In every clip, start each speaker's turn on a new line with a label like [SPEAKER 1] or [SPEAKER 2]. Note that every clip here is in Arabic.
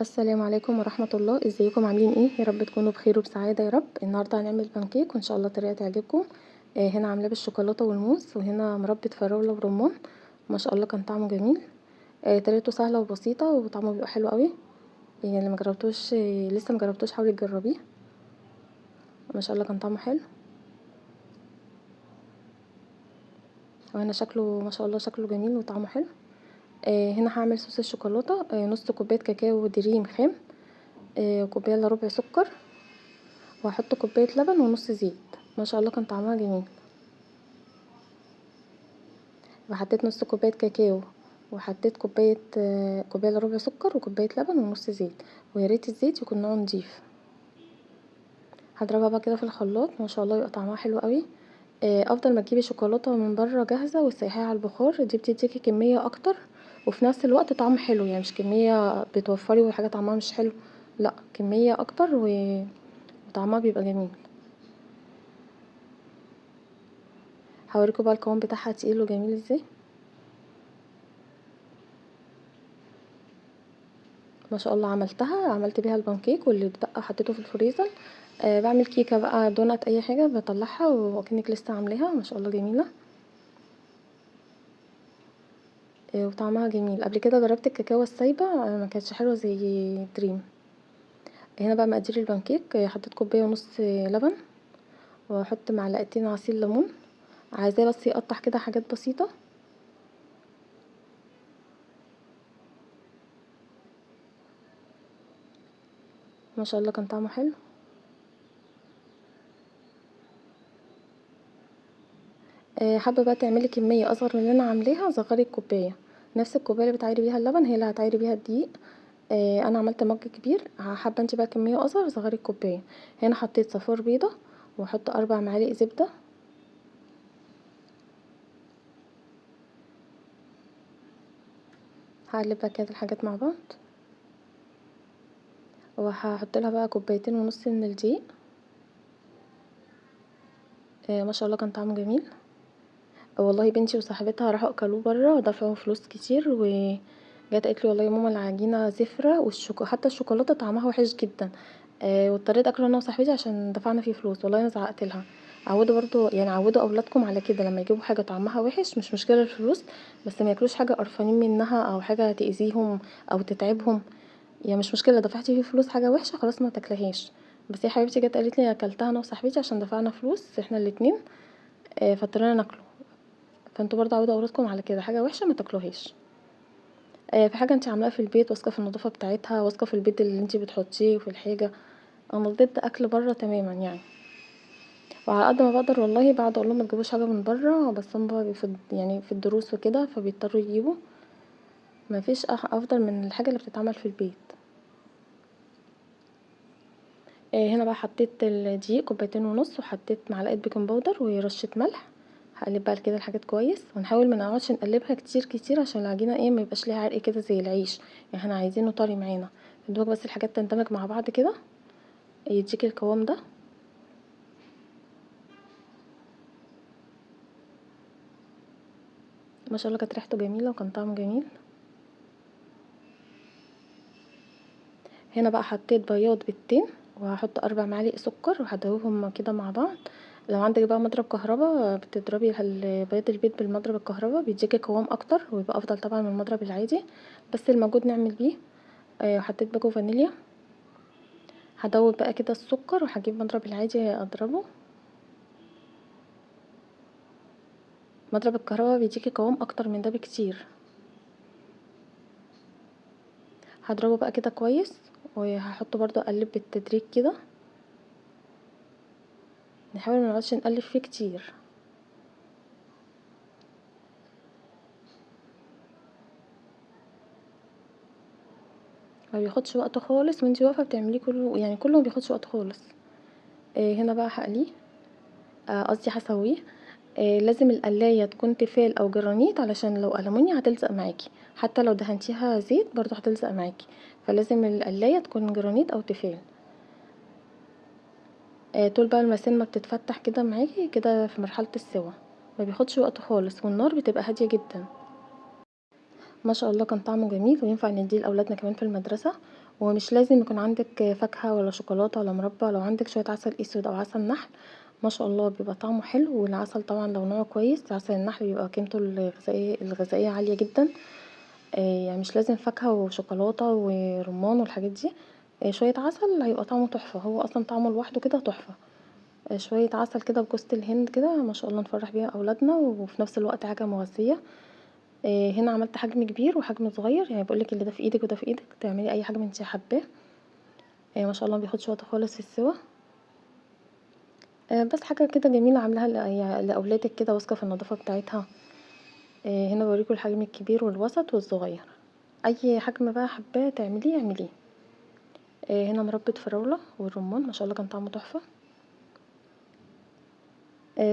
[SPEAKER 1] السلام عليكم ورحمة الله. ازيكم عاملين ايه؟ يا رب تكونوا بخير وبسعادة يا رب. النهارده هنعمل بانكيك وان شاء الله الطريقة تعجبكم. هنا عاملاه بالشوكولاتة والموز، وهنا مربى فراولة ورمان. ما شاء الله كان طعمه جميل. طريقته سهلة وبسيطة وطعمه بيبقى حلو قوي. يعني اللي مجربتوش لسه مجربتوش حاولي تجربيه. ما شاء الله كان طعمه حلو. وهنا شكله ما شاء الله شكله جميل وطعمه حلو. هنا هعمل صوص الشوكولاتة. نص كوباية كاكاو دريم خام. كوباية الا ربع سكر، وهحط كوباية لبن ونص زيت. ما شاء الله كان طعمها جميل. وحطيت نص كوباية كاكاو، وحطيت كوباية الا ربع سكر وكوباية لبن ونص زيت، وياريت الزيت يكون نوعه نضيف. هضربها بقى كده في الخلاط. ما شاء الله يبقى طعمها حلو قوي. افضل ما تجيبي شوكولاته من بره جاهزه وتسيحيها على البخار، دي بتديكي كميه اكتر وفي نفس الوقت طعم حلو. يعني مش كميه بتوفري وحاجه طعمها مش حلو، لا كميه اكتر وطعمها بيبقى جميل. هوريكم بقى القوام بتاعها تقيل وجميل ازاي. ما شاء الله عملت بيها البانكيك، واللي اتبقى حطيته في الفريزر. بعمل كيكه بقى، دونات، اي حاجه بطلعها وكأنك لسه عاملاها. ما شاء الله جميله. وطعمها جميل. قبل كده جربت الكاكاو السايبه، ما كانتش حلوه زي دريم. هنا بقى مقادير البانكيك. حطيت كوبايه ونص لبن، واحط معلقتين عصير ليمون. عايزاه بس يقطع كده حاجات بسيطه. ما شاء الله كان طعمه حلو. حابه بقى تعملي كميه اصغر من اللي انا عاملاها، صغري الكوبايه. نفس الكوبايه اللي بتعيري بيها اللبن هي اللي هتعيري بيها الدقيق. انا عملت مج كبير. حابه انت بقى كميه اصغر صغري الكوبايه. هنا حطيت صفار بيضه، واحط 4 معالق زبده. هقلب بقى كده الحاجات مع بعض، وهحط لها بقى كوبايتين ونص من الدقيق. ما شاء الله كان طعمه جميل. والله بنتي وصاحبتها راحوا اكلوه بره ودفعوا فلوس كتير، وجت قالت لي والله يا ماما العجينه زفره حتى الشوكولاته طعمها وحش جدا. واضطريت اكله انا وصاحبتي عشان دفعنا فيه فلوس. والله انا زعقت لها. عودوا برضو، يعني عودوا اولادكم على كده، لما يجيبوا حاجه طعمها وحش مش مشكله الفلوس، بس ما ياكلوش حاجه قرفانين منها او حاجه تاذيهم او تتعبهم. يعني مش مشكله دفعتي فيه فلوس حاجه وحشه خلاص ما تاكلهاش. بس هي حبيبتي جت قالت لي اكلتها انا وصاحبتي عشان دفعنا فلوس احنا الاتنين. فاضطرينا ناكله. فانتوا برضو عودوا اولادكم على كده، حاجه وحشه ما تاكلوهاش. في حاجه انت عاملاها في البيت واثقه في النظافه بتاعتها، واثقه في البيت اللي انت بتحطيه وفي الحاجه. انا ضد اكل بره تماما يعني. وعلى قد ما بقدر والله بقعد اقول لهم ما تجيبوش حاجه من بره، بس هم بقى يعني في الدروس وكده فبيضطروا يجيبوا. ما فيش افضل من الحاجه اللي بتتعمل في البيت. هنا بقى حطيت الدقيق كوبايتين ونص، وحطيت معلقه بيكنج باودر ورشه ملح. هقلب بقى كده الحاجات كويس، ونحاول ما نقعدش نقلبها كتير كتير عشان العجينه ايه ما يبقاش ليها عرق كده زي العيش. يعني احنا عايزينه طري معانا. دوك بس الحاجات تندمج مع بعض كده يديك القوام ده. ما شاء الله كانت ريحته جميله وكان طعمه جميل. هنا بقى حطيت بياض بيضتين، وهحط 4 معالق سكر وهدوبهم كده مع بعض. لو عندك بقى مضرب كهربا بتضربي بياض البيض بالمضرب الكهربا بيديكي قوام اكتر ويبقى افضل طبعا من المضرب العادي، بس الموجود نعمل بيه. حطيت باكو فانيليا. هدوب بقى كده السكر وهجيب مضرب العادي اضربه. مضرب الكهربا بيديكي قوام اكتر من ده بكتير. هضربه بقى كده كويس، وهحطه برضو اقلب بالتدريج كده. نحاول ما نقعدش نقلب فيه كتير. ما بياخدش وقت خالص وانتي واقفه بتعمليه كله، يعني كله ما بياخدش وقت خالص. هنا بقى هقليه. قصدي هسويه. لازم القلاية تكون تيفال او جرانيت، علشان لو ألمونيا هتلزق معاكي. حتى لو دهنتيها زيت برضو هتلزق معاكي. فلازم القلاية تكون جرانيت او تيفال. طول بقى المسام ما بتتفتح كده معاكي كده في مرحلة السوا. ما بياخدش وقت خالص، والنار بتبقى هادية جدا. ما شاء الله كان طعمه جميل وينفع نديه لاولادنا كمان في المدرسه. ومش لازم يكون عندك فاكهه ولا شوكولاته ولا مربى، لو عندك شويه عسل اسود او عسل نحل ما شاء الله بيبقى طعمه حلو. والعسل طبعا لو نوعه كويس عسل النحل بيبقى قيمته الغذائيه عاليه جدا. يعني مش لازم فاكهه وشوكولاته ورمان والحاجات دي. شويه عسل هيبقى طعمه تحفه، هو اصلا طعمه لوحده كده تحفه. شويه عسل كده بجوز الهند كده ما شاء الله نفرح بيها اولادنا وفي نفس الوقت حاجه مغذيه. هنا عملت حجم كبير وحجم صغير، يعني بقولك اللي ده في ايدك وده في ايدك تعملي اي حجم انتي حباه. ما شاء الله مبياخدش وقت خالص في السوا. بس حاجه كده جميله عاملاها يعني لاولادك كده واثقه في النظافه بتاعتها. هنا بوريكوا الحجم الكبير والوسط والصغير، اي حجم بقى حباه تعمليه اعمليه. هنا مربى فراوله والرمان ما شاء الله كان طعمه تحفه.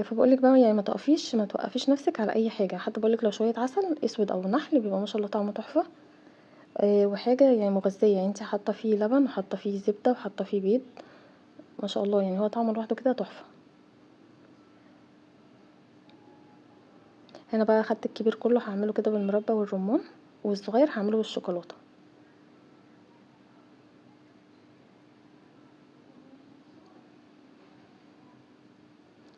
[SPEAKER 1] فبقولك بقى يعني ما توقفيش نفسك على اي حاجه، حتى بقولك لو شويه عسل اسود او نحل بيبقى ما شاء الله طعمه تحفه. وحاجه يعني مغذيه، يعني انتي حاطه فيه لبن وحاطه فيه زبده وحاطه فيه بيض ما شاء الله، يعني هو طعمه لوحده كده تحفه. هنا بقى اخدت الكبير كله هعمله كده بالمربى والرمان، والصغير هعمله بالشوكولاته.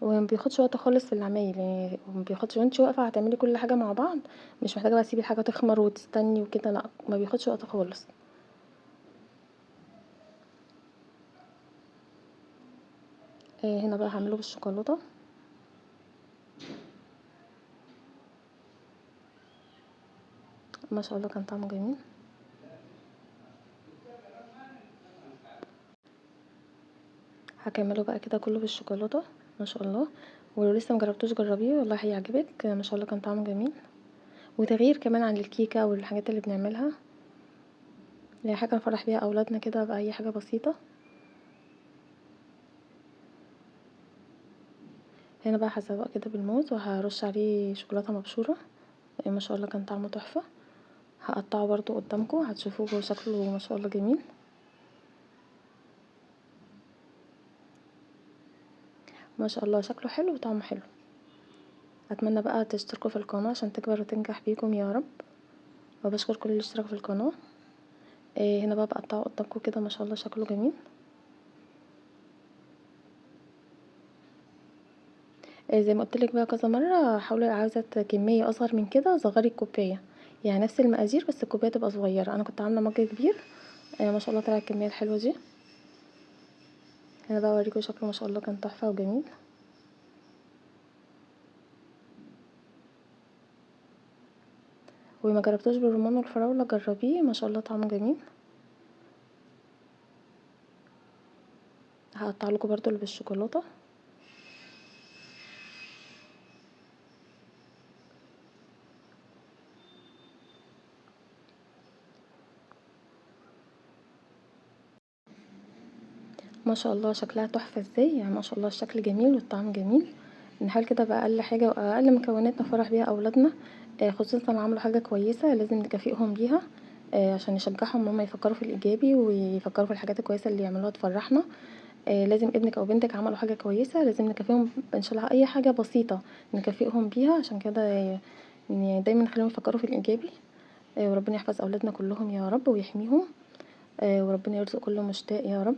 [SPEAKER 1] ومبياخدش وقت خالص في العمايل، يعني مبياخدش وانتي واقفه هتعملي كل حاجه مع بعض، مش محتاجه بقى تسيبي الحاجه تخمر وتستني وكده، لا ما بياخدش وقت خالص. هنا بقى هعمله بالشوكولاته. ما شاء الله كان طعمه جميل. هكمله بقى كده كله بالشوكولاته ما شاء الله. ولو لسه مجربتوش جربيه والله هيعجبك، ما شاء الله كان طعمه جميل. وتغيير كمان عن الكيكه والحاجات اللي بنعملها، يعني حاجه نفرح بيها اولادنا كده باي حاجه بسيطه. هنا بقى هسوق كده بالموز وهرش عليه شوكولاته مبشوره. ما شاء الله كان طعمه تحفه. هقطعه برضو قدامكم هتشوفوه شكله ما شاء الله جميل. ما شاء الله شكله حلو وطعمه حلو. اتمنى بقى تشتركوا في القناه عشان تكبر وتنجح بيكم يا رب. وبشكر كل اللي اشترك في القناه. هنا بقى بقطعه قدامكم كده ما شاء الله شكله جميل. زي ما قلتلك بقى كذا مره، حاولي عاوزه كميه اصغر من كده صغري الكوبايه، يعني نفس المقادير بس الكوبايه تبقى صغيره. انا كنت عامله مج كبير. ما شاء الله طلع الكميه الحلوه دي. هنا بقى اوريكم شكله ما شاء الله كان تحفه وجميل. وما جربتوش بالرمان والفراوله جربيه ما شاء الله طعمه جميل. هقطع لكم برضو اللي بالشوكولاته. ما شاء الله شكلها تحفه ازاي، يعني ما شاء الله الشكل جميل والطعم جميل. نحاول كده باقل حاجه واقل مكونات نفرح بيها اولادنا. خصوصا لو عملوا حاجه كويسه لازم نكافئهم بيها. عشان نشجعهم ان هم يفكروا في الايجابي ويفكروا في الحاجات الكويسه اللي يعملوها تفرحنا. لازم ابنك او بنتك عملوا حاجه كويسه لازم نكافئهم ان شاء الله اي حاجه بسيطه نكافئهم بيها، عشان كده يعني دايما نخليهم يفكروا في الايجابي. وربنا يحفظ اولادنا كلهم يا رب ويحميهم. وربنا يرزق كل مشتاق يا رب.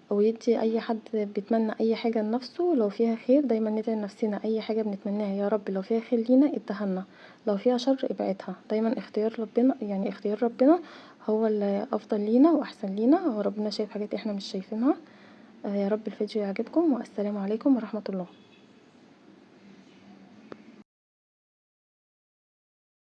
[SPEAKER 1] ويدي اي حد بيتمنى اي حاجه لنفسه لو فيها خير دايما ندعي لنفسنا اي حاجه بنتمناها يا رب لو فيها خير لينا ادهلنا، لو فيها شر ابعدها. دايما اختيار ربنا، يعني اختيار ربنا هو اللي افضل لينا واحسن لينا، وربنا شايف حاجات احنا مش شايفينها. يا رب الفيديو يعجبكم والسلام عليكم ورحمه الله.